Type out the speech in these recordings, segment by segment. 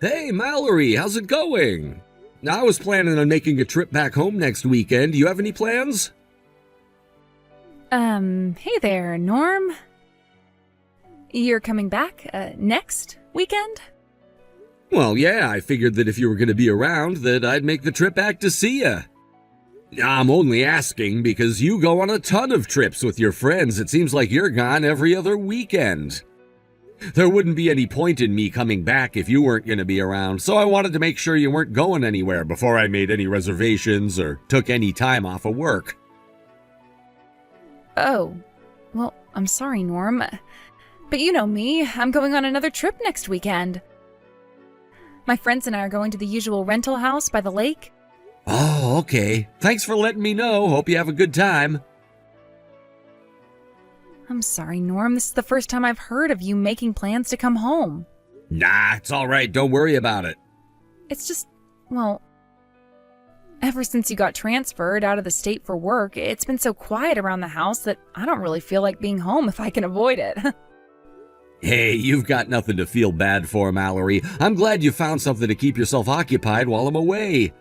Hey, Mallory, how's it going? I was planning on making a trip back home next weekend. Do you have any plans? Hey there, Norm. You're coming back, next weekend? Well, yeah, I figured that if you were going to be around, that I'd make the trip back to see ya. I'm only asking because you go on a ton of trips with your friends. It seems like you're gone every other weekend. There wouldn't be any point in me coming back if you weren't going to be around, so I wanted to make sure you weren't going anywhere before I made any reservations or took any time off of work. Oh, well, I'm sorry, Norm. But you know me, I'm going on another trip next weekend. My friends and I are going to the usual rental house by the lake. Oh, okay. Thanks for letting me know. Hope you have a good time. I'm sorry, Norm. This is the first time I've heard of you making plans to come home. Nah, it's all right. Don't worry about it. It's just, well, ever since you got transferred out of the state for work, it's been so quiet around the house that I don't really feel like being home if I can avoid it. Hey, you've got nothing to feel bad for, Mallory. I'm glad you found something to keep yourself occupied while I'm away.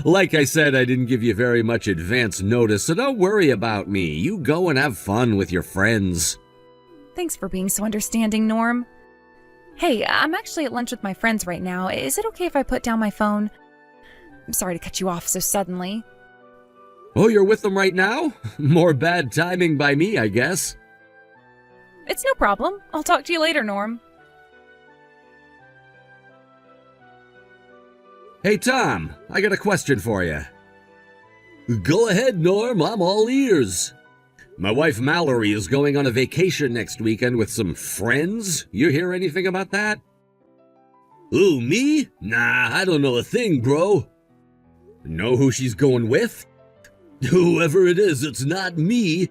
Like I said, I didn't give you very much advance notice, so don't worry about me. You go and have fun with your friends. Thanks for being so understanding, Norm. Hey, I'm actually at lunch with my friends right now. Is it okay if I put down my phone? I'm sorry to cut you off so suddenly. Oh, you're with them right now? More bad timing by me, I guess. It's no problem. I'll talk to you later, Norm. Hey, Tom, I got a question for you. Go ahead, Norm. I'm all ears. My wife Mallory is going on a vacation next weekend with some friends. You hear anything about that? Ooh, me? Nah, I don't know a thing, bro. Know who she's going with? Whoever it is, it's not me.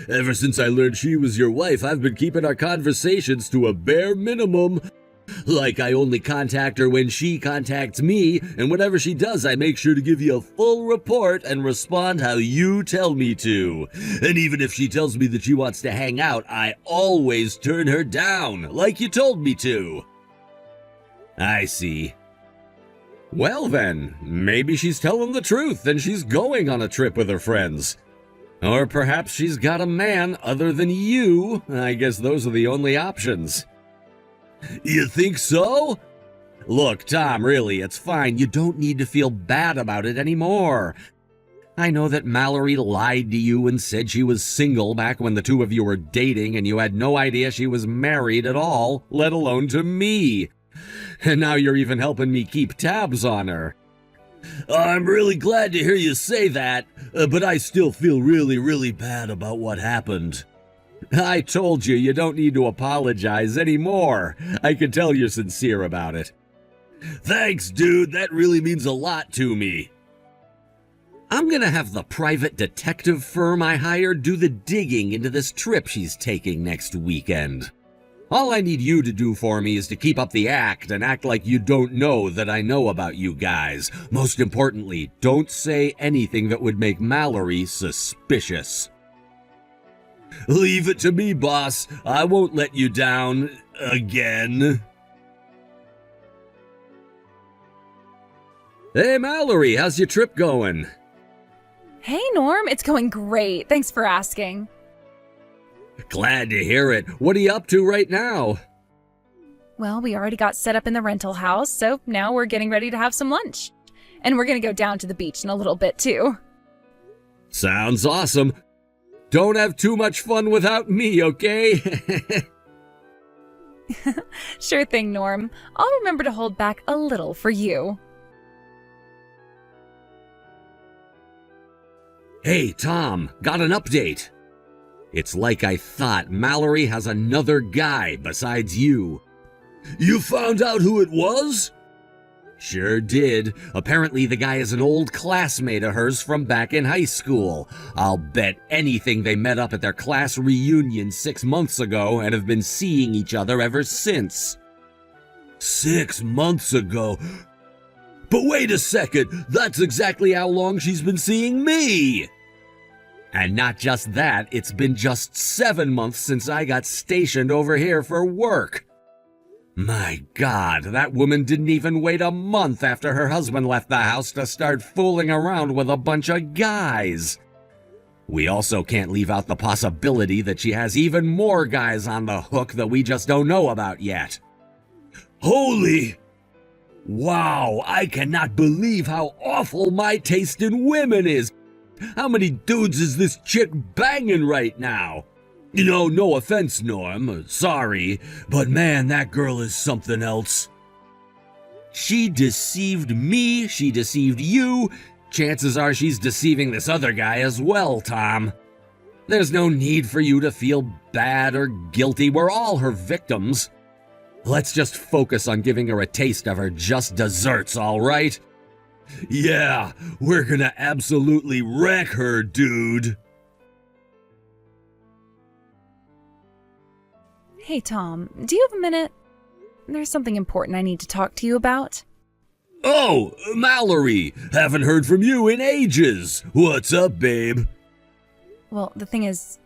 Ever since I learned she was your wife, I've been keeping our conversations to a bare minimum. Like I only contact her when she contacts me, and whatever she does, I make sure to give you a full report and respond how you tell me to. And even if she tells me that she wants to hang out, I always turn her down, like you told me to. I see. Well then, maybe she's telling the truth and she's going on a trip with her friends. Or perhaps she's got a man other than you. I guess those are the only options. You think so? Look, Tom, really, it's fine. You don't need to feel bad about it anymore. I know that Mallory lied to you and said she was single back when the two of you were dating and you had no idea she was married at all, let alone to me. And now you're even helping me keep tabs on her. I'm really glad to hear you say that, but I still feel really, really bad about what happened. I told you, you don't need to apologize anymore. I can tell you're sincere about it. Thanks, dude. That really means a lot to me. I'm gonna have the private detective firm I hired do the digging into this trip she's taking next weekend. All I need you to do for me is to keep up the act and act like you don't know that I know about you guys. Most importantly, don't say anything that would make Mallory suspicious. Leave it to me, boss. I won't let you down again. Hey, Mallory, how's your trip going? Hey, Norm. It's going great. Thanks for asking. Glad to hear it. What are you up to right now? Well, we already got set up in the rental house, so now we're getting ready to have some lunch. And we're going to go down to the beach in a little bit, too. Sounds awesome. Don't have too much fun without me, okay? Sure thing, Norm. I'll remember to hold back a little for you. Hey, Tom, got an update. It's like I thought. Mallory has another guy besides you. You found out who it was? Sure did. Apparently the guy is an old classmate of hers from back in high school. I'll bet anything they met up at their class reunion 6 months ago and have been seeing each other ever since. 6 months ago? But wait a second, that's exactly how long she's been seeing me! And not just that, it's been just 7 months since I got stationed over here for work. My God, that woman didn't even wait a month after her husband left the house to start fooling around with a bunch of guys. We also can't leave out the possibility that she has even more guys on the hook that we just don't know about yet. Holy! Wow, I cannot believe how awful my taste in women is. How many dudes is this chick banging right now? You know, no offense, Norm, sorry, but man, that girl is something else. She deceived me, she deceived you. Chances are she's deceiving this other guy as well, Tom. There's no need for you to feel bad or guilty. We're all her victims. Let's just focus on giving her a taste of her just desserts, all right? Yeah, we're gonna absolutely wreck her, dude. Hey, Tom, do you have a minute? There's something important I need to talk to you about. Oh, Mallory! Haven't heard from you in ages. What's up, babe? Well, the thing is,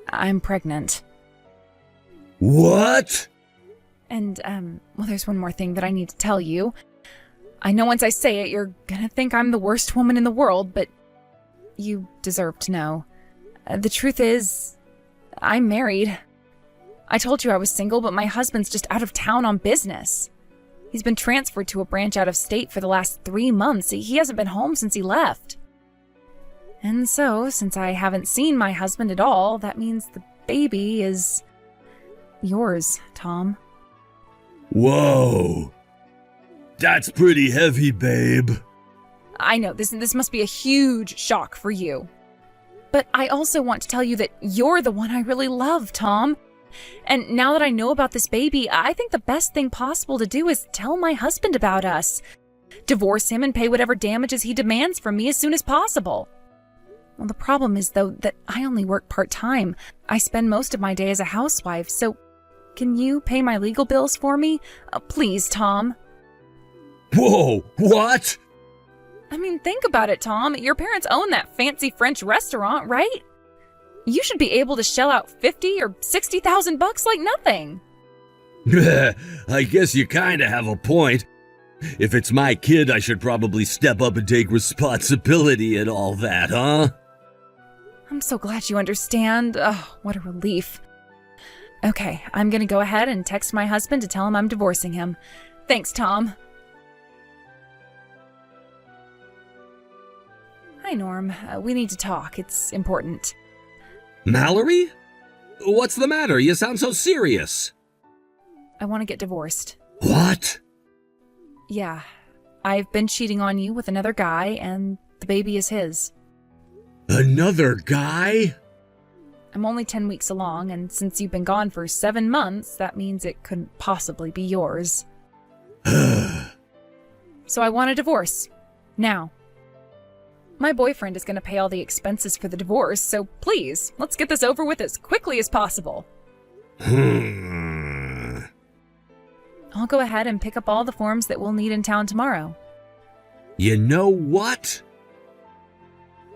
I'm pregnant. What? And, well, there's one more thing that I need to tell you. I know once I say it, you're gonna think I'm the worst woman in the world, but you deserve to know. The truth is, I'm married. I told you I was single, but my husband's just out of town on business. He's been transferred to a branch out of state for the last 3 months. He hasn't been home since he left. And so, since I haven't seen my husband at all, that means the baby is yours, Tom. Whoa. That's pretty heavy, babe. I know, this must be a huge shock for you. But I also want to tell you that you're the one I really love, Tom. And now that I know about this baby, I think the best thing possible to do is tell my husband about us. Divorce him and pay whatever damages he demands from me as soon as possible. Well, the problem is, though, that I only work part-time. I spend most of my day as a housewife, so can you pay my legal bills for me? Please, Tom. Whoa, what? I mean, think about it, Tom. Your parents own that fancy French restaurant, right? You should be able to shell out $50,000 or $60,000 like nothing. I guess you kinda have a point. If it's my kid, I should probably step up and take responsibility and all that, huh? I'm so glad you understand. Oh, what a relief. Okay, I'm gonna go ahead and text my husband to tell him I'm divorcing him. Thanks, Tom. Hi, Norm. We need to talk. It's important. Mallory? What's the matter? You sound so serious. I want to get divorced. What? Yeah. I've been cheating on you with another guy, and the baby is his. Another guy? I'm only 10 weeks along, and since you've been gone for 7 months, that means it couldn't possibly be yours. So I want a divorce. Now. My boyfriend is going to pay all the expenses for the divorce, so please, let's get this over with as quickly as possible. I'll go ahead and pick up all the forms that we'll need in town tomorrow. You know what?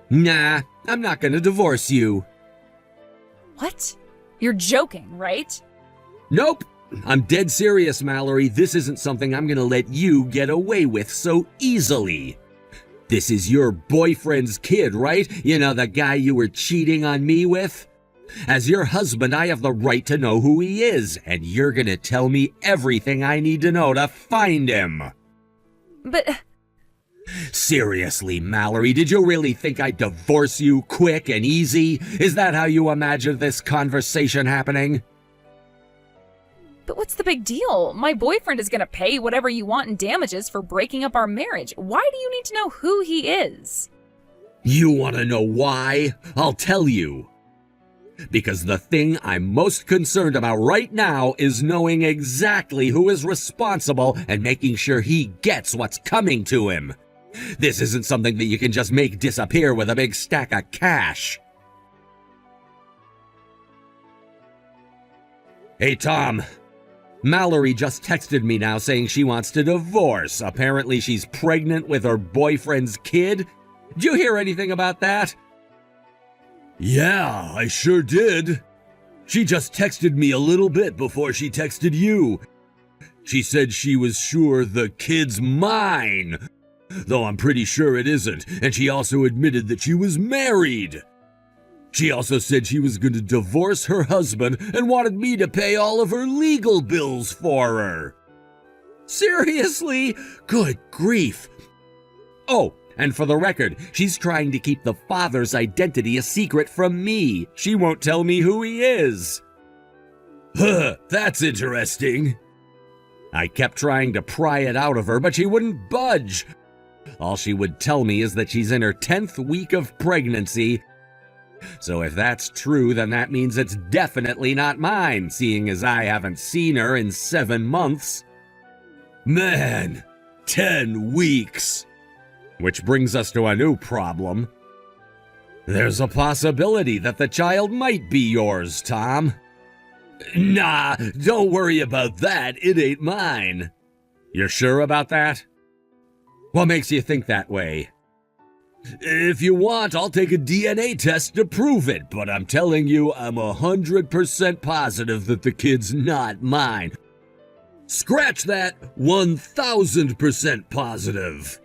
Nah, I'm not gonna divorce you. What? You're joking, right? Nope. I'm dead serious, Mallory. This isn't something I'm gonna let you get away with so easily. This is your boyfriend's kid, right? You know, the guy you were cheating on me with? As your husband, I have the right to know who he is, and you're gonna tell me everything I need to know to find him. But... Seriously, Mallory, did you really think I'd divorce you quick and easy? Is that how you imagined this conversation happening? But what's the big deal? My boyfriend is gonna pay whatever you want in damages for breaking up our marriage. Why do you need to know who he is? You want to know why? I'll tell you. Because the thing I'm most concerned about right now is knowing exactly who is responsible and making sure he gets what's coming to him. This isn't something that you can just make disappear with a big stack of cash. Hey, Tom. Mallory just texted me now saying she wants to divorce. Apparently she's pregnant with her boyfriend's kid. Did you hear anything about that? Yeah, I sure did. She just texted me a little bit before she texted you. She said she was sure the kid's mine, though I'm pretty sure it isn't, and she also admitted that she was married. She also said she was going to divorce her husband and wanted me to pay all of her legal bills for her. Seriously? Good grief. Oh, and for the record, she's trying to keep the father's identity a secret from me. She won't tell me who he is. Huh, that's interesting. I kept trying to pry it out of her, but she wouldn't budge. All she would tell me is that she's in her 10th week of pregnancy. So if that's true, then that means it's definitely not mine, seeing as I haven't seen her in 7 months. Man, 10 weeks. Which brings us to a new problem. There's a possibility that the child might be yours, Tom. Nah, don't worry about that. It ain't mine. You're sure about that? What makes you think that way? If you want, I'll take a DNA test to prove it, but I'm telling you, I'm 100% positive that the kid's not mine. Scratch that, 1000% positive.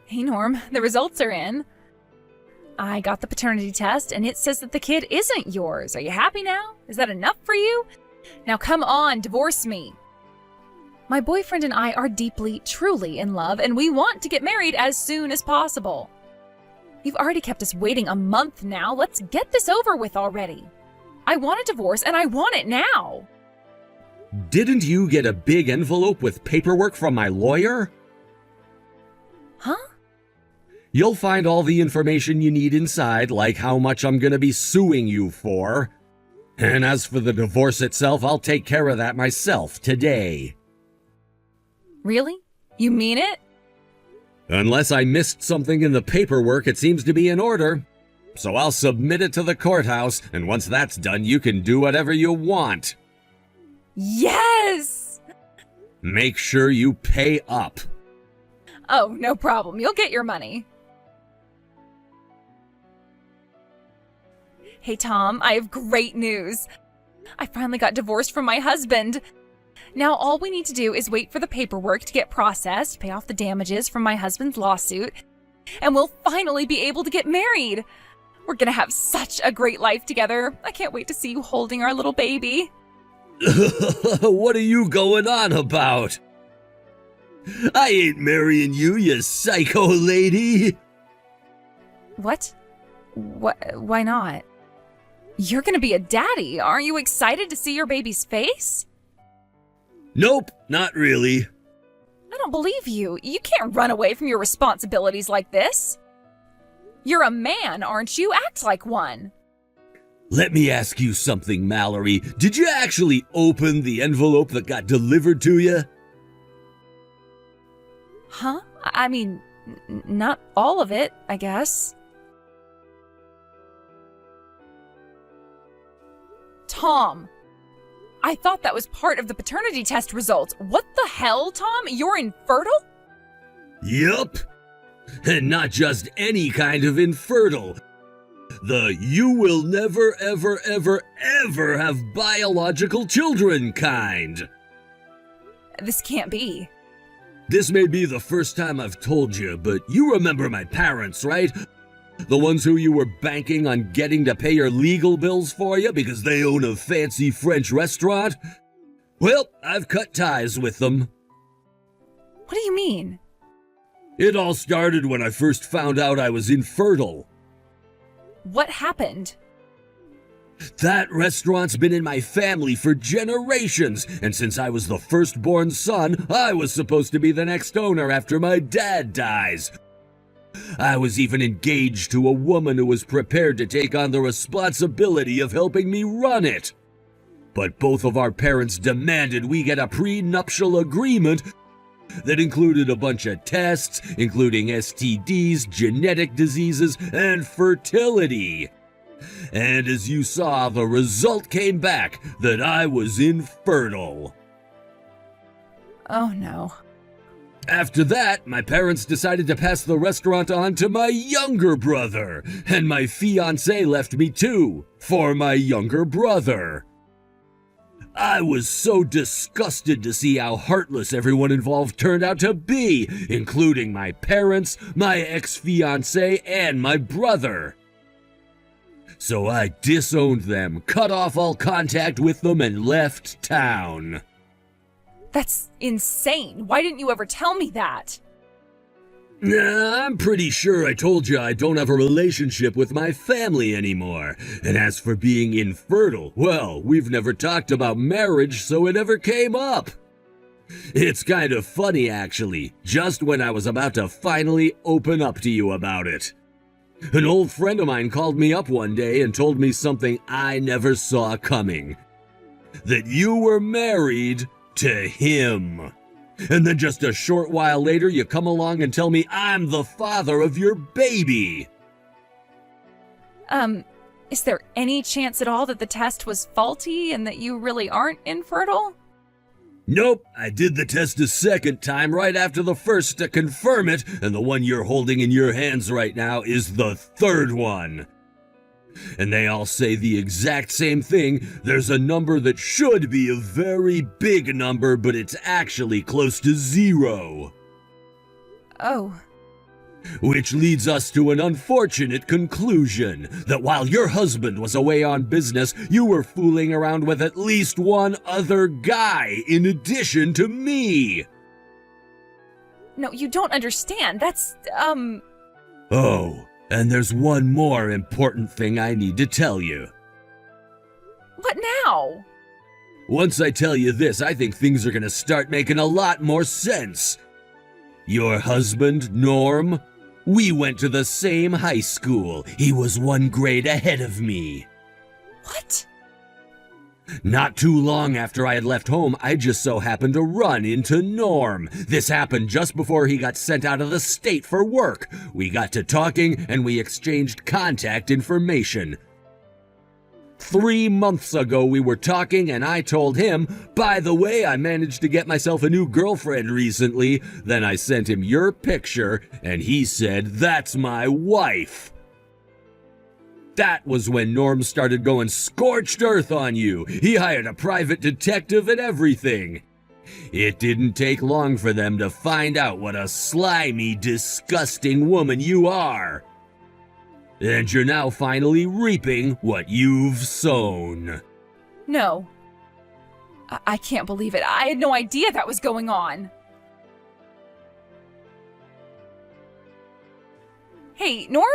Hey, Norm, the results are in. I got the paternity test, and it says that the kid isn't yours. Are you happy now? Is that enough for you? Now come on, divorce me. My boyfriend and I are deeply, truly in love, and we want to get married as soon as possible. You've already kept us waiting a month now. Let's get this over with already. I want a divorce, and I want it now. Didn't you get a big envelope with paperwork from my lawyer? Huh? You'll find all the information you need inside, like how much I'm gonna be suing you for. And as for the divorce itself, I'll take care of that myself today. Really? You mean it? Unless I missed something in the paperwork, it seems to be in order. So I'll submit it to the courthouse, and once that's done, you can do whatever you want. Yes! Make sure you pay up. Oh, no problem. You'll get your money. Hey, Tom, I have great news. I finally got divorced from my husband. Now all we need to do is wait for the paperwork to get processed, pay off the damages from my husband's lawsuit, and we'll finally be able to get married. We're gonna have such a great life together. I can't wait to see you holding our little baby. What are you going on about? I ain't marrying you, you psycho lady. What? Why not? You're gonna be a daddy. Aren't you excited to see your baby's face? Nope, not really. I don't believe you. You can't run away from your responsibilities like this. You're a man, aren't you? Act like one. Let me ask you something, Mallory. Did you actually open the envelope that got delivered to you? Huh? I mean, not all of it, I guess. Tom, I thought that was part of the paternity test results. What the hell, Tom? You're infertile? Yup. And not just any kind of infertile. The you will never, ever, ever, ever have biological children kind. This can't be. This may be the first time I've told you, but you remember my parents, right? The ones who you were banking on getting to pay your legal bills for you because they own a fancy French restaurant? Well, I've cut ties with them. What do you mean? It all started when I first found out I was infertile. What happened? That restaurant's been in my family for generations, and since I was the firstborn son, I was supposed to be the next owner after my dad dies. I was even engaged to a woman who was prepared to take on the responsibility of helping me run it. But both of our parents demanded we get a prenuptial agreement that included a bunch of tests, including STDs, genetic diseases, and fertility. And as you saw, the result came back that I was infertile. Oh no. After that, my parents decided to pass the restaurant on to my younger brother, and my fiancé left me too, for my younger brother. I was so disgusted to see how heartless everyone involved turned out to be, including my parents, my ex-fiancée, and my brother. So I disowned them, cut off all contact with them, and left town. That's insane. Why didn't you ever tell me that? I'm pretty sure I told you I don't have a relationship with my family anymore. And as for being infertile, well, we've never talked about marriage, so it never came up. It's kind of funny, actually, just when I was about to finally open up to you about it. An old friend of mine called me up one day and told me something I never saw coming. That you were married to him. And then just a short while later, you come along and tell me I'm the father of your baby. Is there any chance at all that the test was faulty and that you really aren't infertile? Nope, I did the test a second time right after the first to confirm it, and the one you're holding in your hands right now is the third one. And they all say the exact same thing. There's a number that should be a very big number, but it's actually close to 0. Oh. Which leads us to an unfortunate conclusion, that while your husband was away on business, you were fooling around with at least one other guy in addition to me. No, you don't understand. That's, Oh. And there's one more important thing I need to tell you. What now? Once I tell you this, I think things are gonna start making a lot more sense. Your husband, Norm, we went to the same high school. He was 1 grade ahead of me. What? Not too long after I had left home, I just so happened to run into Norm. This happened just before he got sent out of the state for work. We got to talking and we exchanged contact information. 3 months ago we were talking and I told him, by the way, I managed to get myself a new girlfriend recently. Then I sent him your picture and he said, that's my wife. That was when Norm started going scorched earth on you. He hired a private detective and everything. It didn't take long for them to find out what a slimy, disgusting woman you are. And you're now finally reaping what you've sown. No. I can't believe it. I had no idea that was going on. Hey, Norm?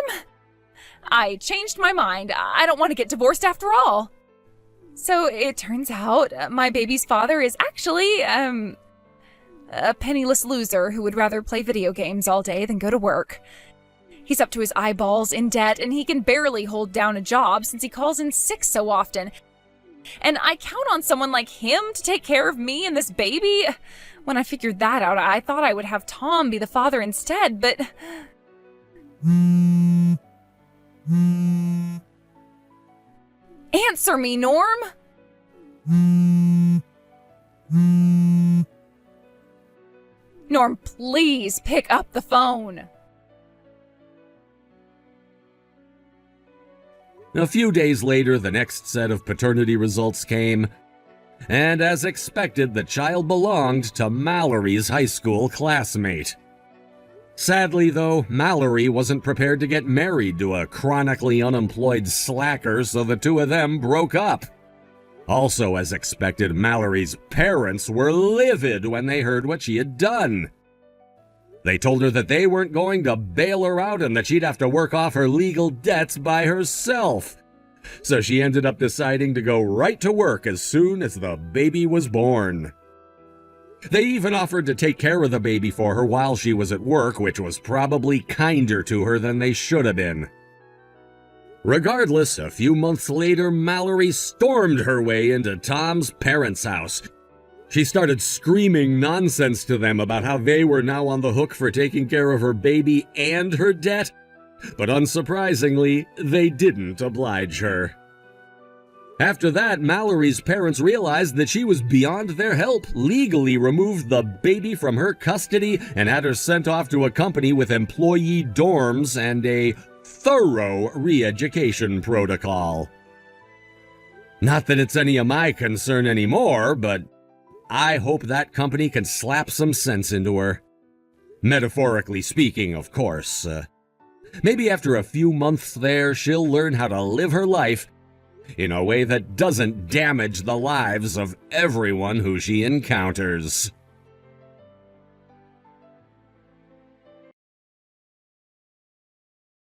I changed my mind. I don't want to get divorced after all. So it turns out my baby's father is actually, a penniless loser who would rather play video games all day than go to work. He's up to his eyeballs in debt and he can barely hold down a job since he calls in sick so often. And I count on someone like him to take care of me and this baby. When I figured that out, I thought I would have Tom be the father instead, but... Answer me, Norm! Norm, please pick up the phone. A few days later, the next set of paternity results came, and as expected, the child belonged to Mallory's high school classmate. Sadly, though, Mallory wasn't prepared to get married to a chronically unemployed slacker, so the two of them broke up. Also, as expected, Mallory's parents were livid when they heard what she had done. They told her that they weren't going to bail her out and that she'd have to work off her legal debts by herself. So she ended up deciding to go right to work as soon as the baby was born. They even offered to take care of the baby for her while she was at work, which was probably kinder to her than they should have been. Regardless, a few months later, Mallory stormed her way into Tom's parents' house. She started screaming nonsense to them about how they were now on the hook for taking care of her baby and her debt, but unsurprisingly, they didn't oblige her. After that, Mallory's parents realized that she was beyond their help, legally removed the baby from her custody, and had her sent off to a company with employee dorms and a thorough re-education protocol. Not that it's any of my concern anymore, but I hope that company can slap some sense into her. Metaphorically speaking, of course. Maybe after a few months there, she'll learn how to live her life in a way that doesn't damage the lives of everyone who she encounters.